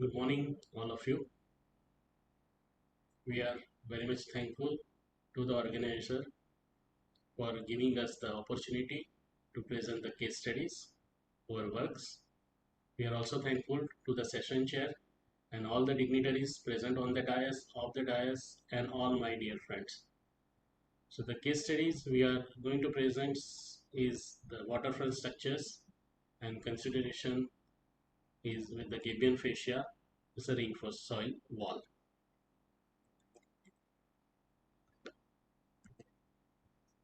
Good morning, all of you. We are very much thankful to the organizer for giving us the opportunity to present the case studies, our works. We are also thankful to the session chair and all the dignitaries present on the dais, off the dais, and all my dear friends. So the case studies we are going to present is the waterfront structures and consideration is with the Gabion fascia, is a reinforced soil wall.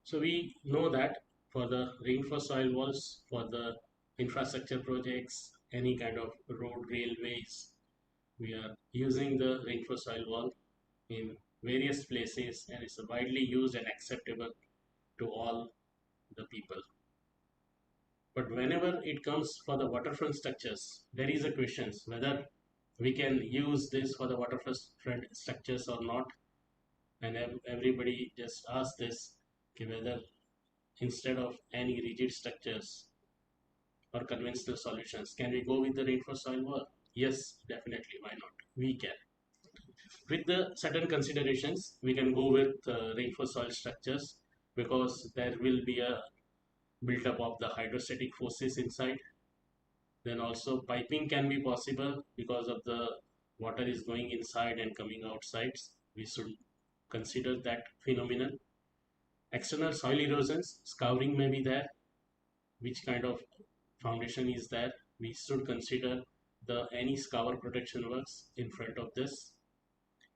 So we know that for the reinforced soil walls, for the infrastructure projects, any kind of road, railways, we are using the reinforced soil wall in various places and it's widely used and acceptable to all the people. But whenever it comes for the waterfront structures, there is a question whether we can use this for the waterfront structures or not. And everybody just asks this, okay, whether instead of any rigid structures or conventional solutions, can we go with the reinforced soil wall? Yes, definitely. Why not? We can. With the certain considerations, we can go with reinforced soil structures because there will be a build-up of the hydrostatic forces inside. Then also piping can be possible because of the water is going inside and coming outside. We should consider that phenomenon. External soil erosions, scouring may be there. Which kind of foundation is there? We should consider the any scour protection works in front of this.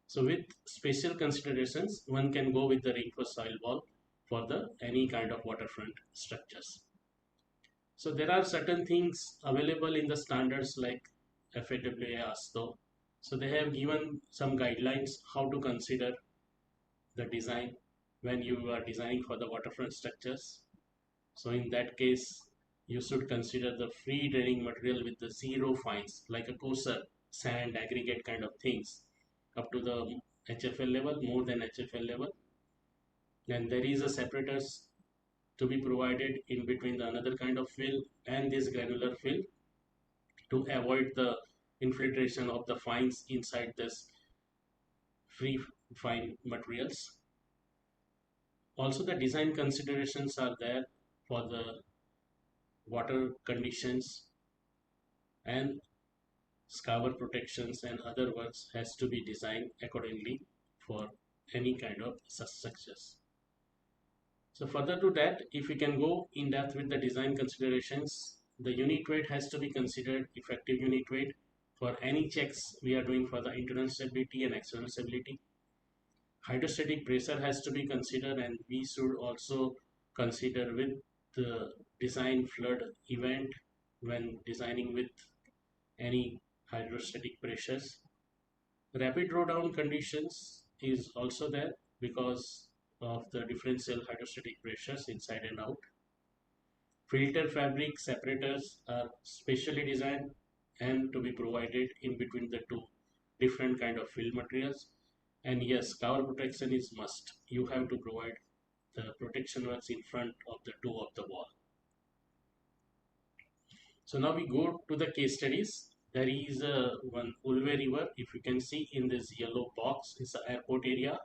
So with special considerations, one can go with the reinforced soil wall for the any kind of waterfront structures. So there are certain things available in the standards like FAWA ASTO. So they have given some guidelines how to consider the design when you are designing for the waterfront structures. So in that case, you should consider the free draining material with the zero fines like a coarser, sand, aggregate kind of things up to the HFL level, more than HFL level. Then there is a separators to be provided in between the another kind of fill and this granular fill to avoid the infiltration of the fines inside this free fine materials. Also the design considerations are there for the water conditions and scour protections and other works has to be designed accordingly for any kind of such structures. So further to that, if we can go in depth with the design considerations, the unit weight has to be considered effective unit weight for any checks we are doing for the internal stability and external stability. Hydrostatic pressure has to be considered and we should also consider with the design flood event when designing with any hydrostatic pressures. Rapid drawdown conditions is also there because of the differential hydrostatic pressures inside and out. Filter fabric separators are specially designed and to be provided in between the two different kind of fill materials. And yes, cover protection is must. You have to provide the protection works in front of the toe of the wall. So now we go to the case studies. There is one Ulve River. If you can see in this yellow box, it's an airport area,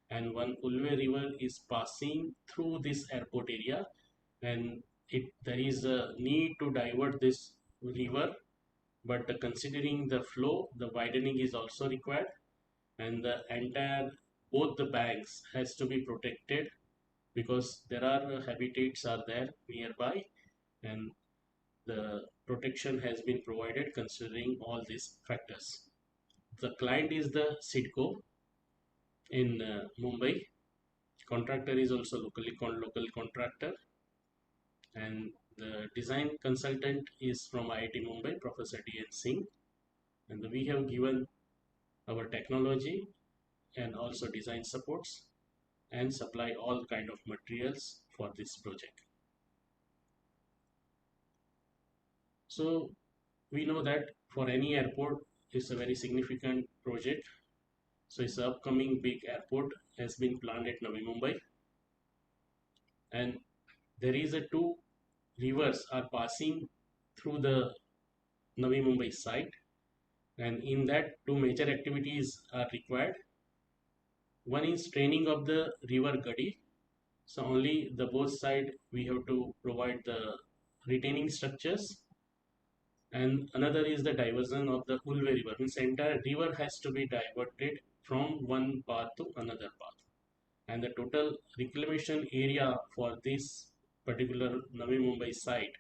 and one Ulve River is passing through this airport area, and there is a need to divert this river. But considering the flow, the widening is also required, and the entire both the banks has to be protected because there are habitats are there nearby, and the protection has been provided considering all these factors. The client is the SIDCO in Mumbai. Contractor is also local contractor, and the design consultant is from IIT Mumbai, Professor D.N. Singh. And we have given our technology and also design supports and supply all kind of materials for this project. So we know that for any airport it's a very significant project. So it's upcoming big airport has been planned at Navi Mumbai, and there is a two rivers are passing through the Navi Mumbai site, And in that, two major activities are required. One is training of the river gully. So only the both side we have to provide the retaining structures, and another is the diversion of the Ulve river. Means entire river has to be diverted from one path to another path, and the total reclamation area for this particular Navi Mumbai site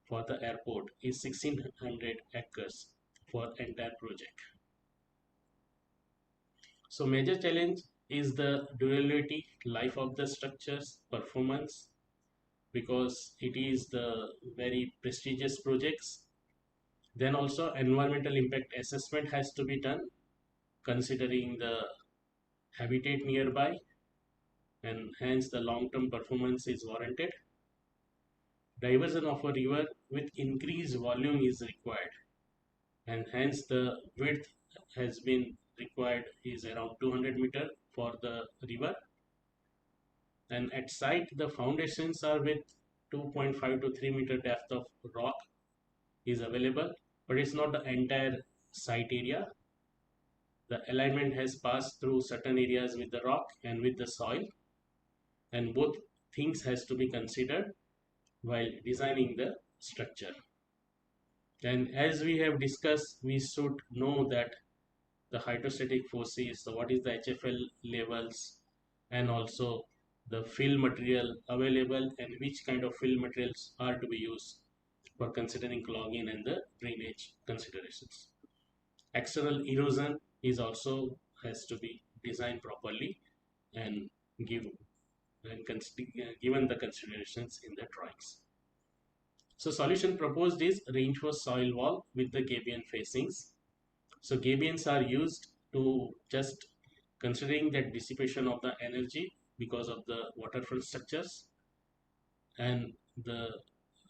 for the airport is 1600 acres for entire project. So major challenge is the durability, life of the structures, performance, because it is the very prestigious projects. Then also environmental impact assessment has to be done considering the habitat nearby, and hence the long-term performance is warranted. Diversion of a river with increased volume is required, and hence the width has been required is around 200 meter for the river. And at site the foundations are with 2.5 to 3 meter depth of rock is available, but it's not the entire site area. The alignment has passed through certain areas with the rock and with the soil, and both things has to be considered while designing the structure. And as we have discussed, we should know that the hydrostatic forces, so what is the HFL levels, and also the fill material available and which kind of fill materials are to be used for considering clogging and the drainage considerations. External erosion is also has to be designed properly and given the considerations in the drawings. So solution proposed is reinforced soil wall with the gabion facings. So gabions are used to just considering that dissipation of the energy because of the waterfront structures, and the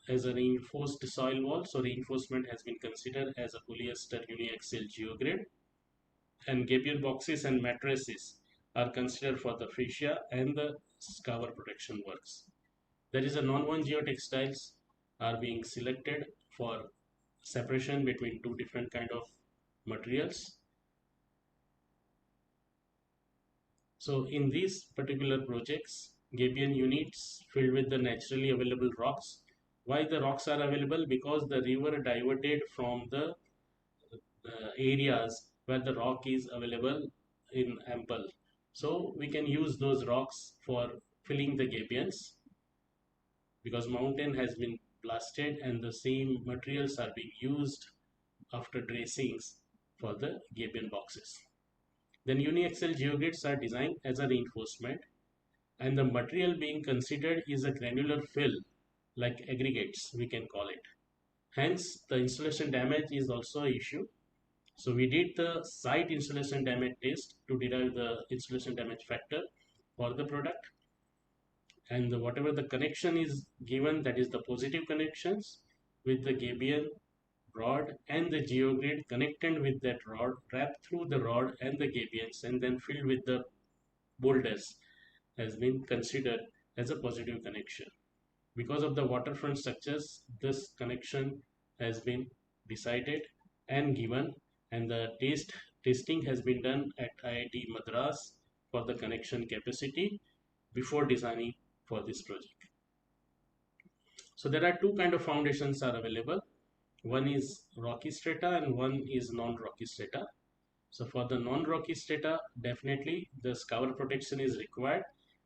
as a reinforced soil wall. So reinforcement has been considered as a polyester uniaxial geogrid, and gabion boxes and mattresses are considered for the fascia and the scour protection works. There is a non-one geotextiles are being selected for separation between two different kind of materials. So in these particular projects, gabion units filled with the naturally available rocks. Why the rocks are available? Because the river diverted from the areas where the rock is available in ample. So we can use those rocks for filling the gabions, because mountain has been blasted and the same materials are being used after dressings for the gabion boxes. Then uniaxial geogrids are designed as a reinforcement, and the material being considered is a granular fill like aggregates we can call it. Hence the installation damage is also an issue. So we did the site installation damage test to derive the installation damage factor for the product, and whatever the connection is given, that is the positive connections with the gabion rod and the geogrid connected with that rod, wrapped through the rod and the gabions and then filled with the boulders, has been considered as a positive connection. Because of the waterfront structures, this connection has been decided and given, and the testing has been done at IIT Madras for the connection capacity before designing for this project. So there are two kind of foundations are available. One is rocky strata and one is non-rocky strata. So for the non-rocky strata, definitely the scour protection is required,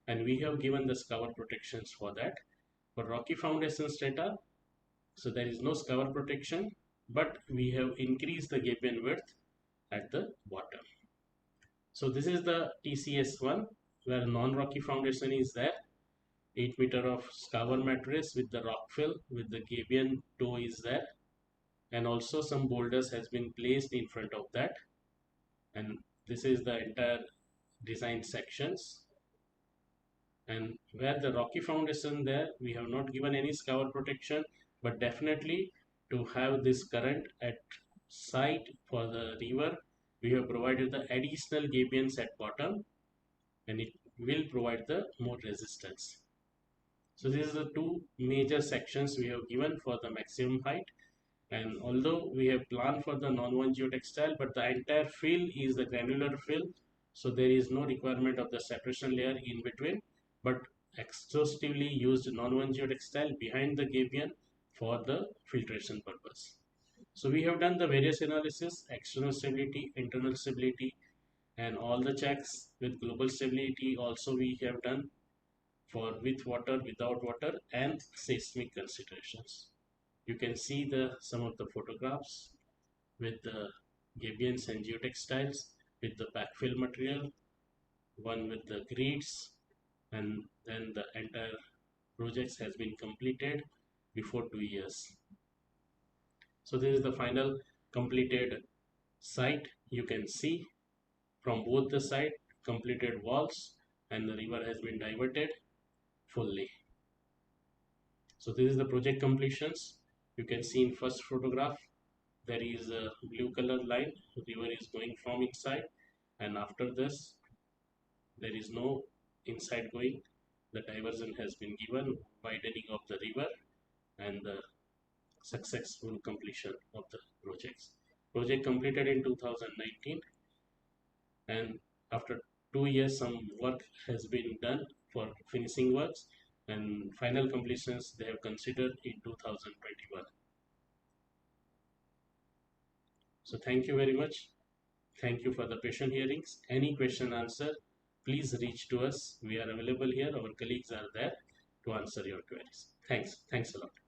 and we have given the scour protections for that. For rocky foundation strata, so there is no scour protection, but we have increased the gabion width at the bottom. So this is the TCS1 where non-rocky foundation is there. 8 meter of scour mattress with the rock fill with the gabion toe is there, and also some boulders has been placed in front of that, and this is the entire design sections. And where the rocky foundation there, we have not given any scour protection, but definitely to have this current at site for the river, we have provided the additional gabions at bottom, and it will provide the more resistance. So these are the two major sections we have given for the maximum height, And although we have planned for the non-one geotextile, but the entire fill is the granular fill, so there is no requirement of the separation layer in between, but exhaustively used non-one geotextile behind the gabion for the filtration purpose. So we have done the various analysis, external stability, internal stability, and all the checks with global stability also we have done for with water, without water, and seismic considerations. You can see some of the photographs with the gabions and geotextiles with the backfill material, one with the grids, and then the entire project has been completed before 2 years. So this is the final completed site. You can see from both the side completed walls, and the river has been diverted fully. So this is the project completions. You can see in first photograph there is a blue color line, river is going from inside, and after this there is no inside going. The diversion has been given, widening of the river, and the successful completion of the projects. Project completed in 2019, and after 2 years some work has been done for finishing works, and final completions they have considered in 2021. So thank you very much. Thank you for the patient hearings. Any question answer, please reach to us. We are available here. Our colleagues are there to answer your queries. Thanks. Thanks a lot.